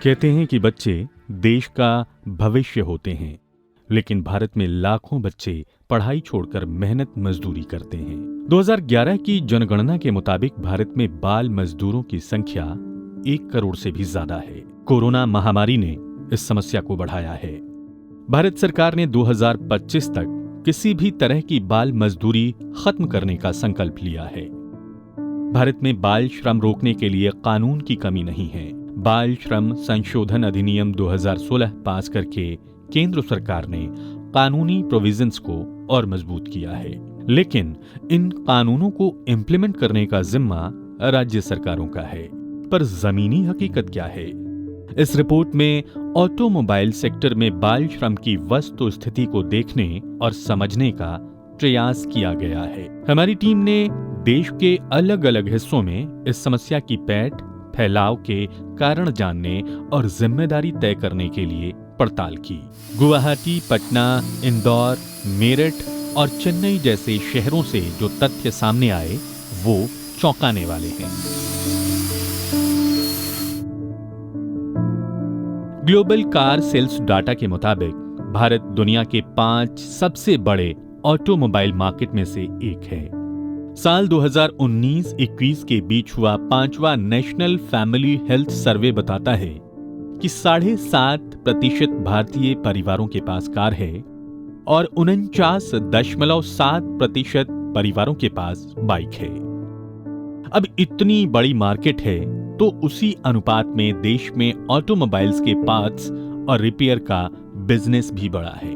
कहते हैं कि बच्चे देश का भविष्य होते हैं, लेकिन भारत में लाखों बच्चे पढ़ाई छोड़कर मेहनत मजदूरी करते हैं। 2011 की जनगणना के मुताबिक भारत में बाल मजदूरों की संख्या 1 करोड़ से भी ज्यादा है। कोरोना महामारी ने इस समस्या को बढ़ाया है। भारत सरकार ने 2025 तक किसी भी तरह की बाल मजदूरी खत्म करने का संकल्प लिया है। भारत में बाल श्रम रोकने के लिए कानून की कमी नहीं है। बाल श्रम संशोधन अधिनियम 2016 पास करके केंद्र सरकार ने कानूनी प्रोविजंस को और मजबूत किया है, लेकिन इन कानूनों को इम्प्लीमेंट करने का जिम्मा राज्य सरकारों का है। पर जमीनी हकीकत क्या है? इस रिपोर्ट में ऑटोमोबाइल सेक्टर में बाल श्रम की वस्तु स्थिति को देखने और समझने का प्रयास किया गया है। हमारी टीम ने देश के अलग अलग हिस्सों में इस समस्या की पैठ, फैलाव के कारण जानने और जिम्मेदारी तय करने के लिए पड़ताल की। गुवाहाटी, पटना, इंदौर, मेरठ और चेन्नई जैसे शहरों से जो तथ्य सामने आए वो चौंकाने वाले हैं। ग्लोबल कार सेल्स डाटा के मुताबिक भारत दुनिया के 5 सबसे बड़े ऑटोमोबाइल मार्केट में से एक है। साल 2019-21 के बीच हुआ 5वां नेशनल फैमिली हेल्थ सर्वे बताता है कि 7.5% भारतीय परिवारों के पास कार है और 49.7% परिवारों के पास बाइक है। अब इतनी बड़ी मार्केट है तो उसी अनुपात में देश में ऑटोमोबाइल्स के पार्ट्स और रिपेयर का बिजनेस भी बड़ा है।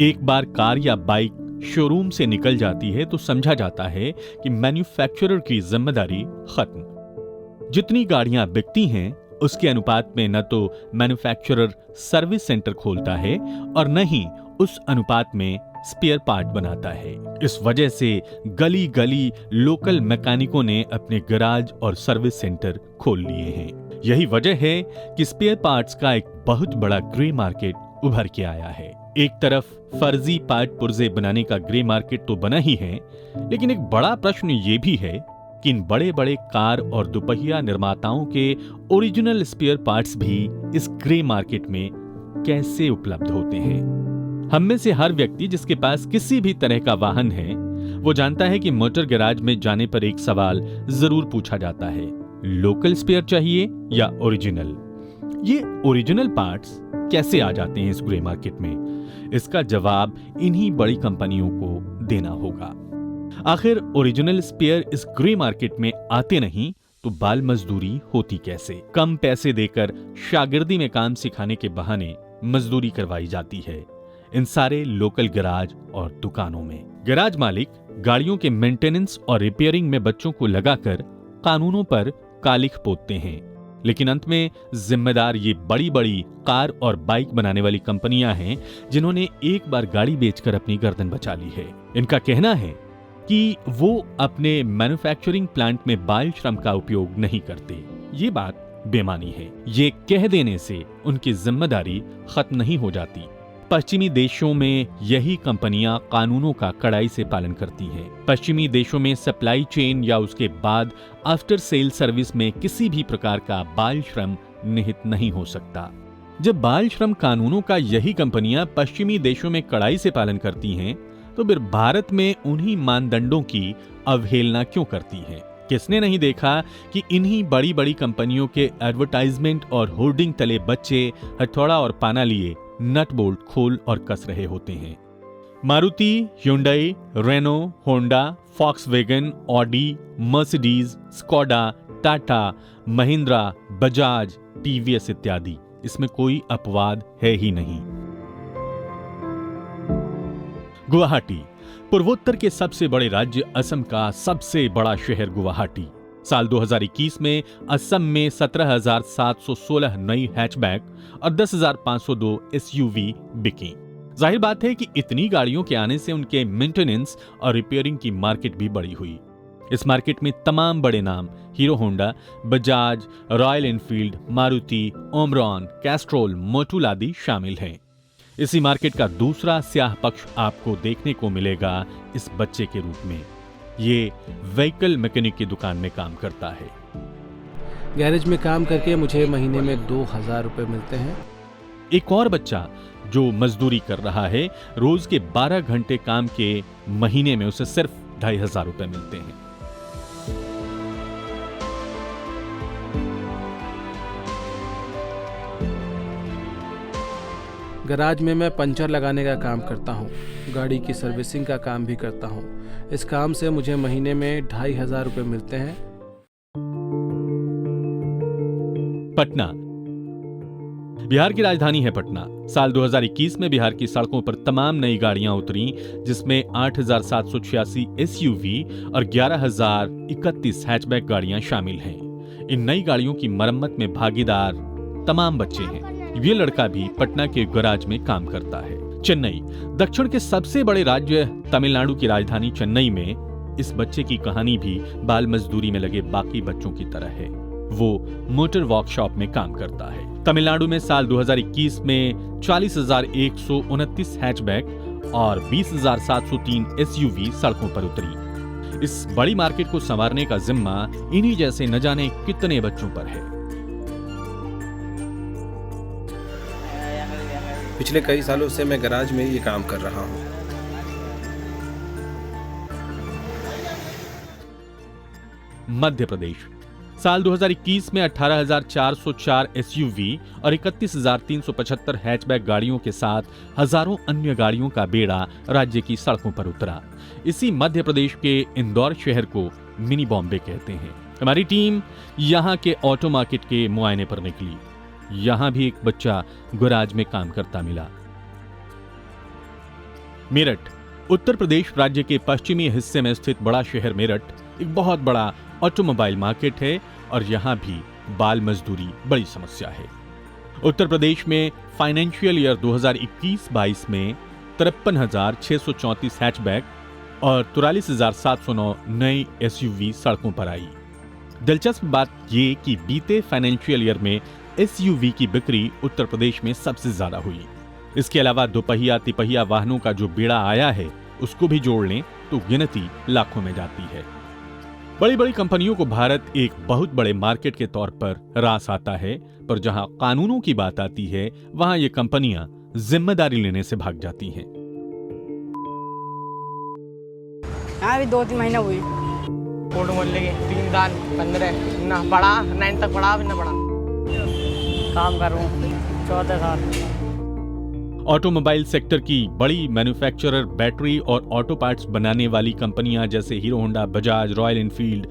एक बार कार या बाइक शोरूम से निकल जाती है तो समझा जाता है कि मैन्युफैक्चरर की जिम्मेदारी खत्म। जितनी गाड़ियां बिकती हैं उसके अनुपात में न तो मैन्युफैक्चरर सर्विस सेंटर खोलता है और न ही उस अनुपात में स्पेयर पार्ट बनाता है। इस वजह से गली गली लोकल मैकेनिकों ने अपने गैराज और सर्विस सेंटर खोल लिए हैं। यही वजह है कि स्पेयर पार्ट्स का एक बहुत बड़ा ग्रे मार्केट उभर के आया है। एक तरफ फर्जी पार्ट पुर्जे बनाने का ग्रे मार्केट तो बना ही है, लेकिन एक बड़ा प्रश्न ये भी है कि इन बड़े बड़े कार और दुपहिया निर्माताओं के ओरिजिनल स्पेयर पार्ट्स भी इस ग्रे मार्केट में कैसे उपलब्ध होते हैं। हम में से हर व्यक्ति जिसके पास किसी भी तरह का वाहन है वो जानता है कि मोटर गैराज में जाने पर एक सवाल जरूर पूछा जाता है, लोकल स्पेयर चाहिए या ओरिजिनल? ये ओरिजिनल पार्ट्स कैसे आ जाते हैं इस ग्रे मार्केट में? इसका जवाब इन्हीं बड़ी कंपनियों को देना होगा। आखिर ओरिजिनल स्पेयर इस ग्रे मार्केट में आते नहीं तो बाल मजदूरी होती कैसे? कम पैसे देकर शागिर्दी में काम सिखाने के बहाने मजदूरी करवाई जाती है इन सारे लोकल गैराज और दुकानों में। गैराज मालिक गाड़ियों के मेंटेनेंस और रिपेयरिंग में बच्चों को लगाकर कानूनों पर कालिख पोतते हैं, लेकिन अंत में जिम्मेदार ये बड़ी बड़ी कार और बाइक बनाने वाली कंपनियां हैं जिन्होंने एक बार गाड़ी बेचकर अपनी गर्दन बचा ली है। इनका कहना है कि वो अपने मैन्युफैक्चरिंग प्लांट में बाल श्रम का उपयोग नहीं करते। ये बात बेमानी है। ये कह देने से उनकी जिम्मेदारी खत्म नहीं हो जाती। पश्चिमी देशों में यही कंपनियां कानूनों का कड़ाई से पालन करती हैं। पश्चिमी देशों में सप्लाई चेन या उसके बाद आफ्टर सेल सर्विस में किसी भी प्रकार का बाल श्रम निहित नहीं हो सकता। जब बाल श्रम कानूनों का यही कंपनियां पश्चिमी देशों में कड़ाई से पालन करती हैं, तो फिर भारत में उन्हीं मानदंडों की अवहेलना क्यों करती हैं? किसने नहीं देखा कि इन्हीं बड़ी बड़ी कंपनियों के एडवर्टाइजमेंट और होर्डिंग तले बच्चे हथौड़ा और पाना लिए नट बोल्ट खोल और कस रहे होते हैं। Maruti, Hyundai, Renault, Honda, Volkswagen, Audi, Mercedes, Skoda, Tata, Mahindra, Bajaj, TVS इत्यादि, इसमें कोई अपवाद है ही नहीं। गुवाहाटी, पूर्वोत्तर के सबसे बड़े राज्य असम का सबसे बड़ा शहर गुवाहाटी। साल 2021 में असम में 17,716 नई हैचबैक और 10,502 एसयूवी बिकी। जाहिर बात है कि इतनी गाड़ियों के आने से उनके मेंटेनेंस और रिपेयरिंग की मार्केट भी बड़ी हुई। इस मार्केट में तमाम बड़े नाम Hero Honda, Bajaj, Royal Enfield, Maruti, Omron, Castrol, Motul आदि शामिल हैं। इसी मार्केट का दूसरा स्याह पक्ष आपको देखने को मिलेगा इस बच्चे के रूप में। ये व्हीकल मैकेनिक की दुकान में काम करता है। गैरेज में काम करके मुझे महीने में 2,000 रुपये मिलते हैं। एक और बच्चा जो मजदूरी कर रहा है, रोज के 12 घंटे काम के महीने में उसे सिर्फ 2,500 रुपए मिलते हैं। गैराज में मैं पंचर लगाने का काम करता हूँ, गाड़ी की सर्विसिंग का काम भी करता हूँ। इस काम से मुझे महीने में 2,500 रुपये मिलते हैं। पटना बिहार की राजधानी है पटना। साल 2021 में बिहार की सड़कों पर तमाम नई गाड़ियां उतरी, जिसमें 8,786 एसयूवी और 11,031 हैचबैक गाड़ियां शामिल हैं। इन नई गाड़ियों की मरम्मत में भागीदार तमाम बच्चे हैं। ये लड़का भी पटना के गैराज में काम करता है। चेन्नई, दक्षिण के सबसे बड़े राज्य तमिलनाडु की राजधानी चेन्नई में इस बच्चे की कहानी भी बाल मजदूरी में लगे बाकी बच्चों की तरह है। वो मोटर वर्कशॉप में काम करता है। तमिलनाडु में साल 2021 में 40,129 हैचबैक और 20,703 एसयूवी सड़कों पर उतरी। इस बड़ी मार्केट को संवारने का जिम्मा इन्हीं जैसे न जाने कितने बच्चों पर है। पिछले कई सालों से मैं गैराज में ये काम कर रहा हूँ। मध्य प्रदेश, साल 2021 में 18,404 एसयूवी और 31,375 हैचबैक गाड़ियों के साथ हजारों अन्य गाड़ियों का बेड़ा राज्य की सड़कों पर उतरा। इसी मध्य प्रदेश के इंदौर शहर को मिनी बॉम्बे कहते हैं। हमारी टीम यहाँ के ऑटो मार्केट के मुआयने पर निकली। यहां भी एक बच्चा गैराज में काम करता मिला। मेरठ, उत्तर प्रदेश राज्य के पश्चिमी हिस्से में स्थित बड़ा शहर मेरठ एक बहुत बड़ा ऑटोमोबाइल मार्केट है और यहां भी बाल मजदूरी बड़ी समस्या है। उत्तर प्रदेश में फाइनेंशियल ईयर 2021-22 में 53,634 हैचबैक और 44,709 नई एसयूवी सड़कों पर आई। दिलचस्प बात ये कि बीते फाइनेंशियल ईयर में एसयूवी की बिक्री उत्तर प्रदेश में सबसे ज्यादा हुई। इसके अलावा दोपहिया तिपहिया वाहनों का जो बेड़ा आया है उसको भी जोड़ लें तो गिनती लाखों में जाती है। बड़ी बड़ी कंपनियों को भारत एक बहुत बड़े मार्केट के तौर पर रास आता है, पर जहां कानूनों की बात आती है वहां ये कंपनियां जिम्मेदारी लेने से भाग जाती हैं। अभी 2-3 महीने हुए। कोर्ट मोहल्ले के 3 साल 15 ना पढ़ा, 9 तक पढ़ा, अभी ना पढ़ा। काम कर रहा हूँ 14 साल। ऑटोमोबाइल सेक्टर की बड़ी मैन्युफैक्चरर बैटरी और ऑटो पार्ट्स बनाने वाली कंपनियां जैसे Hero Honda, Bajaj, Royal Enfield,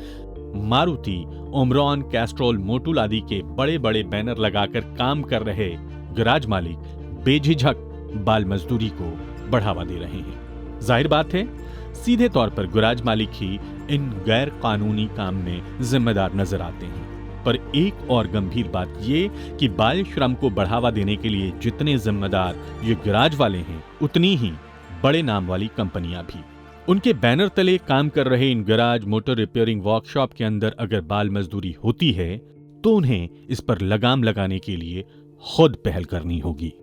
Maruti, Omron, Castrol, Motul आदि के बड़े बड़े बैनर लगाकर काम कर रहे गैराज मालिक बेझिझक बाल मजदूरी को बढ़ावा दे रहे हैं। जाहिर बात है, सीधे तौर पर गैराज मालिक ही इन गैर कानूनी काम में जिम्मेदार नजर आते हैं। पर एक और गंभीर बात ये कि बाल श्रम को बढ़ावा देने के लिए जितने जिम्मेदार ये गैराज वाले हैं, उतनी ही बड़े नाम वाली कंपनियां भी। उनके बैनर तले काम कर रहे इन गैराज, मोटर रिपेयरिंग वर्कशॉप के अंदर अगर बाल मजदूरी होती है तो उन्हें इस पर लगाम लगाने के लिए खुद पहल करनी होगी।